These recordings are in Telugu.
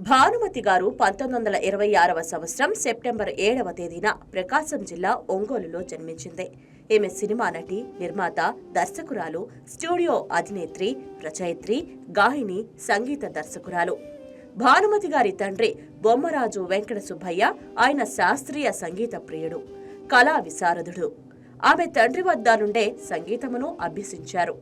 భానుమతి గారు 1926వ సంవత్సరం సెప్టెంబర్ 7వ తేదీన ప్రకాశం జిల్లా ఒంగోలులో జన్మించింది. ఈమె సినిమా నటి, నిర్మాత, దర్శకురాలు, స్టూడియో అధినేత్రి, రచయిత్రి, గాయని, సంగీత దర్శకురాలు. భానుమతి గారి తండ్రి బొమ్మరాజు వెంకట సుబ్బయ్య. ఆయన శాస్త్రీయ సంగీత ప్రియుడు, కళా విశారదుడు. ఆమె తండ్రి వద్ద నుండే సంగీతమును అభ్యసించారు.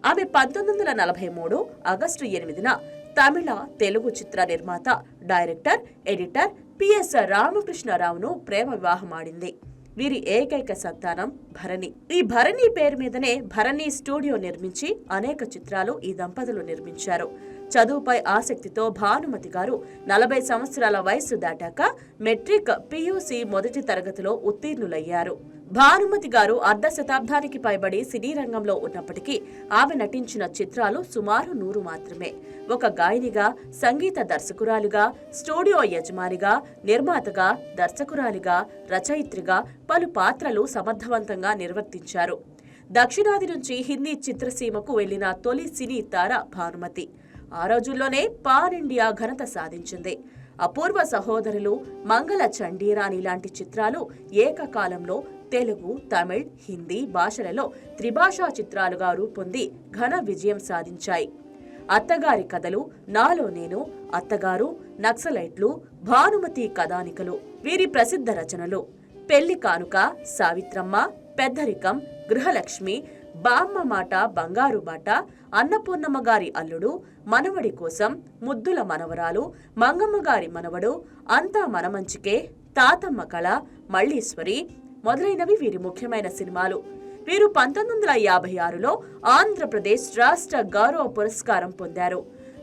ఆమె 1943 ఆగస్టు 8న తమిళ, తెలుగు చిత్ర నిర్మాత, డైరెక్టర్, ఎడిటర్ పిఎస్ రామకృష్ణరావును ప్రేమ వివాహమాడింది. వీరి ఏకైక సంతానం భరణి. ఈ భరణి పేరు మీదనే భరణి స్టూడియో నిర్మించి అనేక చిత్రాలు ఈ దంపతులు నిర్మించారు. చదువుపై ఆసక్తితో భానుమతి గారు 40 సంవత్సరాల వయస్సు దాటాక మెట్రిక్, పియూసీ మొదటి తరగతిలో ఉత్తీర్ణులయ్యారు. భానుమతి గారు అర్ధ శతాబ్దానికి పైబడి సినీ రంగంలో ఉన్నప్పటికీ ఆమె నటించిన చిత్రాలు సుమారు 100 మాత్రమే. ఒక గాయనిగా, సంగీత దర్శకురాలిగా, స్టూడియో యజమానిగా, నిర్మాతగా, దర్శకురాలిగా, రచయిత్రిగా పలు పాత్రలు సమర్థవంతంగా నిర్వర్తించారు. దక్షిణాది నుంచి హిందీ చిత్రసీమకు వెళ్లిన తొలి సినీ తార భానుమతి. ఆ రోజుల్లోనే పాన్ ఇండియా ఘనత సాధించింది. అపూర్వ సహోదరులు, మంగళ చండీరాణి లాంటి చిత్రాలు ఏకకాలంలో తెలుగు, తమిళ్, హిందీ భాషలలో త్రిభాషా చిత్రాలుగా రూపొంది ఘన విజయం సాధించాయి. అత్తగారి కథలు, నాలో నేను, అత్తగారు, నక్సలైట్లు, భానుమతి కథానికలు వీరి ప్రసిద్ధ రచనలు. పెళ్లి కానుక, సావిత్రమ్మ, పెద్దరికం, గృహలక్ష్మి, బామ్మ మాట బంగారు బాట, అన్నపూర్ణమ్మ గారి అల్లుడు, మనవడి కోసం, ముద్దుల మనవరాలు, మంగమ్మ గారి మనవడు, అంతా మనమంచికే, తాతమ్మ కళ, మళ్ళీశ్వరి మొదలైనవి వీరి ముఖ్యమైన సినిమాలు. వీరు 1956లో ఆంధ్రప్రదేశ్ రాష్ట్ర గౌరవ పురస్కారం పొందారు.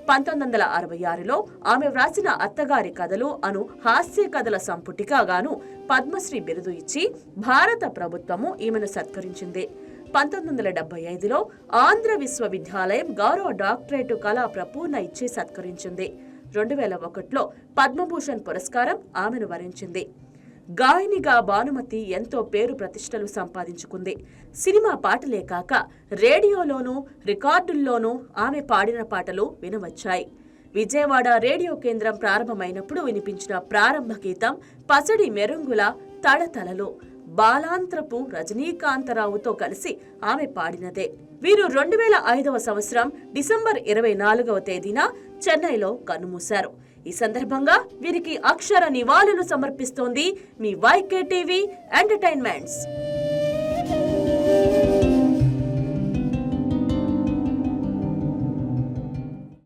1966లో ఆమె వ్రాసిన అత్తగారి కథలు అను హాస్య కథల సంపుటికగాను పద్మశ్రీ బిరుదు ఇచ్చి భారత ప్రభుత్వము ఈమెను సత్కరించింది. 1975లో ఆంధ్ర విశ్వవిద్యాలయం గౌరవ డాక్టరేటు కళా ప్రపూర్ణ ఇచ్చి సత్కరించింది. 2001లో పద్మభూషణ్ పురస్కారం ఆమెను వరించింది. గాయనిగా భానుమతి ఎంతో పేరు ప్రతిష్టలు సంపాదించుకుంది. సినిమా పాటలే కాక రేడియోలోనూ, రికార్డుల్లోనూ ఆమె పాడిన పాటలు వినవచ్చాయి. విజయవాడ రేడియో కేంద్రం ప్రారంభమైనప్పుడు వినిపించిన ప్రారంభ గీతం పసడి మెరుంగుల తళతళలు బాలాంత్రపు రజనీకాంతరావుతో కలిసి ఆమె పాడినదే. వీరు 2005వ సంవత్సరం డిసెంబర్ 24వ తేదీన చెన్నైలో కన్నుమూశారు. ఈ సందర్భంగా వీరికి అక్షర నివాళులు సమర్పిస్తోంది మీ YK టీవీ ఎంటర్టైన్మెంట్స్.